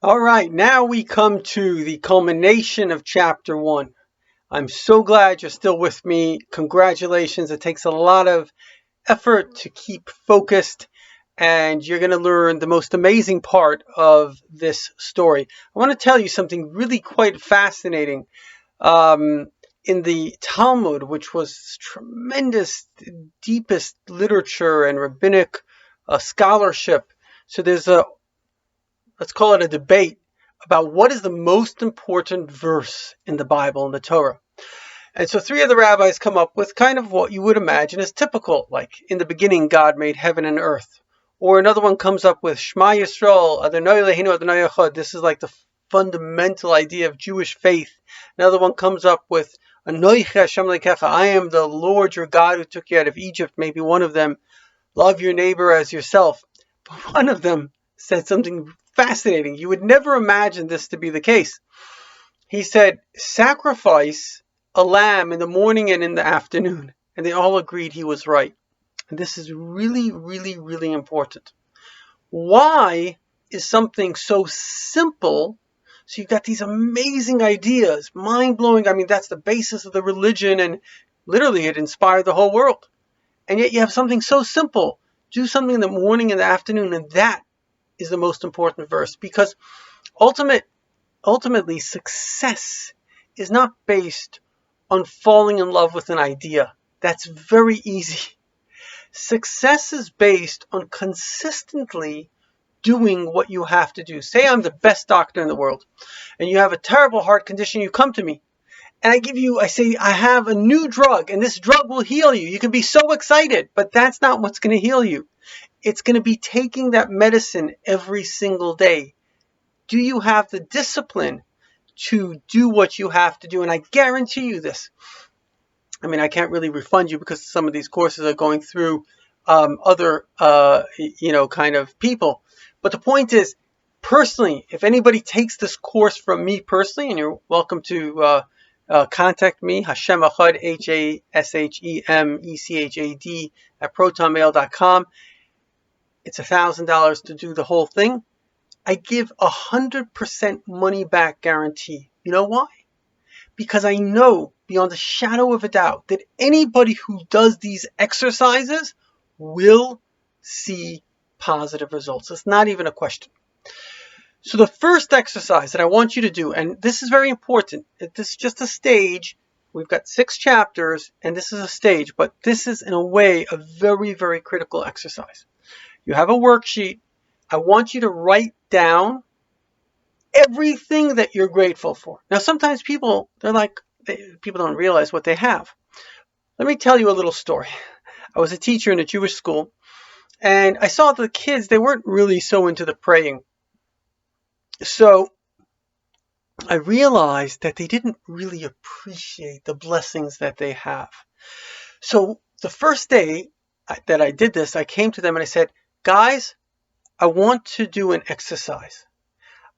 All right, now we come to the culmination of chapter 1. I'm so glad you're still with me. Congratulations. It takes a lot of effort to keep focused, and you're going to learn the most amazing part of this story. I want to tell you something really quite fascinating. In the Talmud, which was tremendous, deepest literature and rabbinic scholarship, so there's let's call it a debate about what is the most important verse in the Bible, in the Torah. And so three of the rabbis come up with kind of what you would imagine is typical, like in the beginning God made heaven and earth. Or another one comes up with Shema Yisrael, Adonai Eloheinu Adonai Echad. This is like the fundamental idea of Jewish faith. Another one comes up with Anoichi Hashem Elokecha, I am the Lord your God who took you out of Egypt. Maybe one of them, love your neighbor as yourself. But one of them said something fascinating. You would never imagine this to be the case. He said, sacrifice a lamb in the morning and in the afternoon. And they all agreed he was right. And this is really, really, really important. Why is something so simple? So you've got these amazing ideas, mind-blowing. I mean, that's the basis of the religion, and literally it inspired the whole world. And yet you have something so simple. Do something in the morning and the afternoon, and that is the most important verse, because ultimately success is not based on falling in love with an idea. That's very easy. Success is based on consistently doing what you have to do. Say I'm the best doctor in the world, and you have a terrible heart condition, you come to me, and I say, I have a new drug, and this drug will heal you. You can be so excited, but that's not what's going to heal you. It's going to be taking that medicine every single day. Do you have the discipline to do what you have to do? And I guarantee you this. I mean, I can't really refund you because some of these courses are going through other, kind of people. But the point is, personally, if anybody takes this course from me personally, and you're welcome to contact me, Hashem Echad, HASHEMECHAD @protonmail.com. It's $1,000 to do the whole thing. I give 100% money back guarantee. You know why? Because I know beyond a shadow of a doubt that anybody who does these exercises will see positive results. It's not even a question. So the first exercise that I want you to do, and this is very important, this is just a stage. We've got 6 chapters, and this is a stage, but this is in a way a very, very critical exercise. You have a worksheet. I want you to write down everything that you're grateful for. Now, sometimes people don't realize what they have. Let me tell you a little story. I was a teacher in a Jewish school, and I saw the kids, they weren't really so into the praying. So I realized that they didn't really appreciate the blessings that they have. So the first day that I did this, I came to them and I said, guys, I want to do an exercise.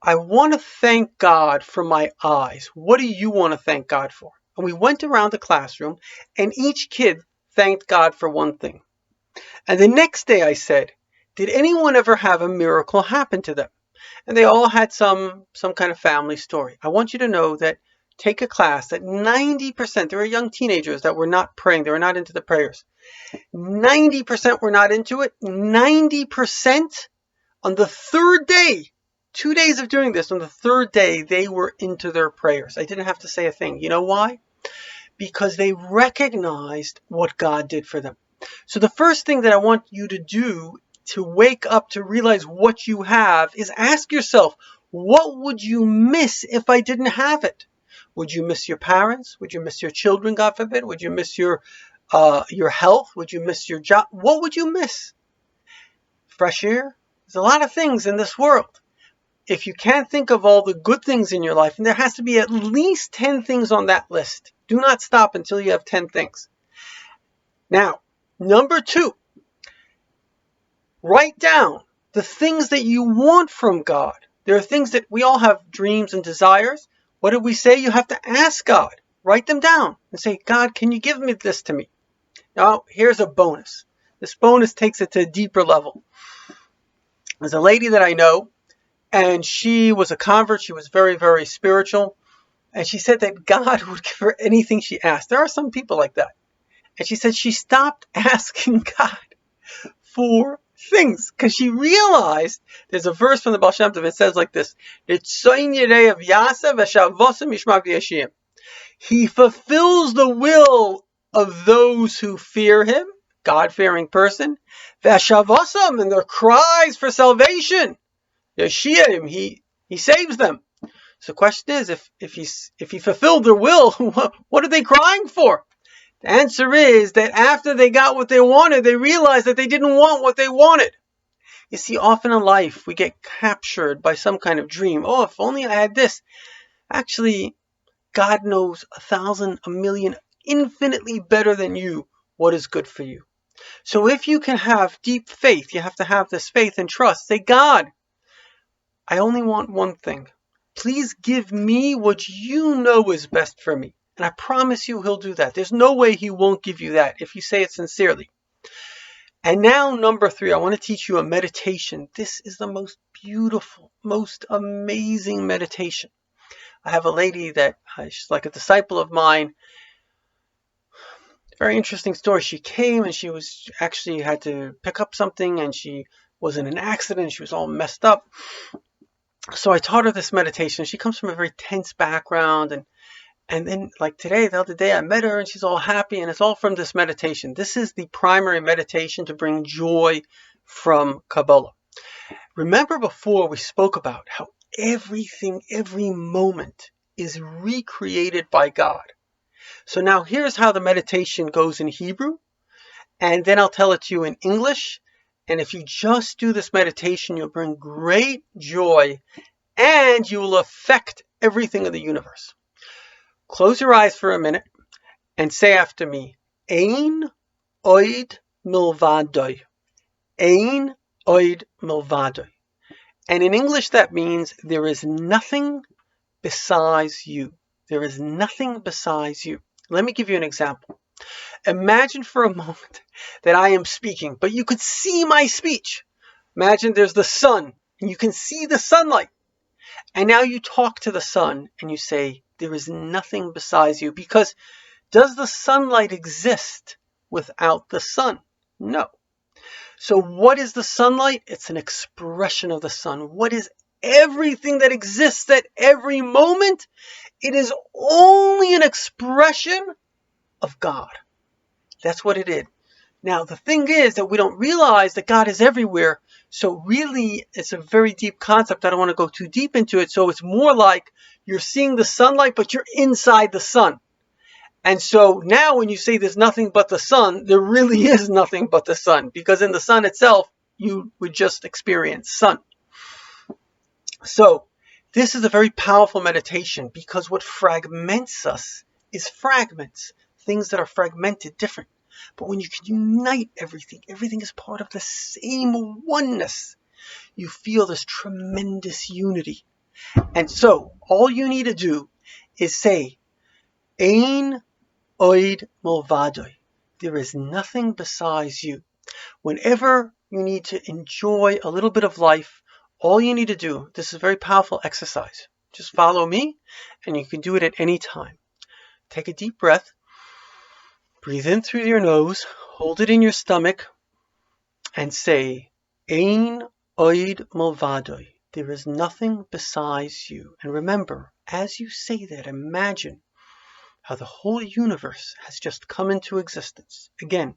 I want to thank God for my eyes. What do you want to thank God for? And we went around the classroom, and each kid thanked God for one thing. And the next day I said, did anyone ever have a miracle happen to them? And they all had some kind of family story. I want you to know that take a class that 90%, there were young teenagers that were not praying. They were not into the prayers. 90% were not into it. 90% on the third day, 2 days of doing this, on the third day, they were into their prayers. I didn't have to say a thing. You know why? Because they recognized what God did for them. So the first thing that I want you to do to wake up, to realize what you have, is ask yourself, what would you miss if I didn't have it? Would you miss your parents? Would you miss your children, God forbid? Would you miss your health? Would you miss your job? What would you miss? Fresh air? There's a lot of things in this world. If you can't think of all the good things in your life, and there has to be at least 10 things on that list. Do not stop until you have 10 things. Now, number 2, write down the things that you want from God. There are things that we all have, dreams and desires. What did we say? You have to ask God. Write them down and say, God, can you give me this to me? Now, here's a bonus. This bonus takes it to a deeper level. There's a lady that I know, And she was a convert. She was very, very spiritual. And she said that God would give her anything she asked. There are some people like that. And she said she stopped asking God for things because she realized there's a verse from the Baal Shem Tov that says like this: He fulfills the will of those who fear him, God-fearing person, and their cries for salvation. Yashiyim, he saves them. So the question is, if he fulfilled their will, what are they crying for? The answer is that after they got what they wanted, they realized that they didn't want what they wanted. You see, often in life, we get captured by some kind of dream. Oh, if only I had this. Actually, God knows 1,000, a million, infinitely better than you what is good for you. So if you can have deep faith, you have to have this faith and trust. Say, God, I only want one thing. Please give me what you know is best for me. And I promise you he'll do that. There's no way he won't give you that if you say it sincerely. And now, number 3, I want to teach you a meditation. This is the most beautiful, most amazing meditation. I have a lady that, she's like a disciple of mine. Very interesting story. She came and she was actually had to pick up something and she was in an accident. She was all messed up. So I taught her this meditation. She comes from a very tense background, and then like today, the other day, I met her and she's all happy, and it's all from this meditation. This is the primary meditation to bring joy from Kabbalah. Remember before we spoke about how everything, every moment is recreated by God. So now here's how the meditation goes in Hebrew, and then I'll tell it to you in English. And if you just do this meditation, you'll bring great joy and you will affect everything in the universe. Close your eyes for a minute and say after me, Ein oid milvadoi. Ein oid milvadoi. And in English that means there is nothing besides you. There is nothing besides you. Let me give you an example. Imagine for a moment that I am speaking, but you could see my speech. Imagine there's the sun, and you can see the sunlight. And now you talk to the sun, and you say, there is nothing besides you. Because does the sunlight exist without the sun? No. So what is the sunlight? It's an expression of the sun. What is everything that exists at every moment? It is only an expression of God. That's what it is. Now, the thing is that we don't realize that God is everywhere. So really, it's a very deep concept. I don't want to go too deep into it. So it's more like you're seeing the sunlight, but you're inside the sun. And so now when you say there's nothing but the sun, there really is nothing but the sun. Because in the sun itself, you would just experience sun. So this is a very powerful meditation because what fragments us is fragments. Things that are fragmented, different. But when you can unite everything, everything is part of the same oneness. You feel this tremendous unity. And so all you need to do is say, Ein oid milvadoi. There is nothing besides you. Whenever you need to enjoy a little bit of life, all you need to do, this is a very powerful exercise. Just follow me, and you can do it at any time. Take a deep breath. Breathe in through your nose, hold it in your stomach, and say, Ein oid milvadoi. There is nothing besides you. And remember, as you say that, imagine how the whole universe has just come into existence. Again,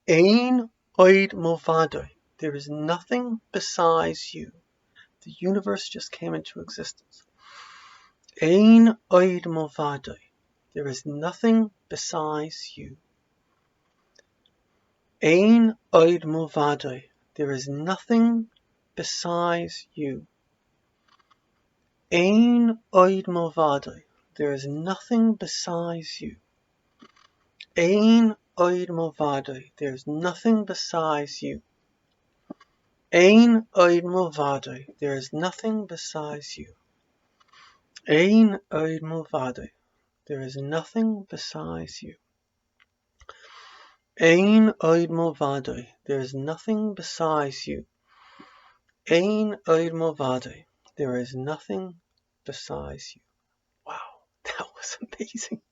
Ein oid milvadoi. There is nothing besides you. The universe just came into existence. Ein oid milvadoi. There is nothing besides you. Ein oid milvadoi. There is nothing besides you. Ein oid milvadoi. There is nothing besides you. Ein oid milvadoi. There is nothing besides you. Ein oid milvadoi. There is nothing besides you. Ein oid milvadoi. There is nothing besides you. Ein oid milvadoi. There is nothing besides you. Ein Od Milvado. There is nothing besides you. Wow, that was amazing.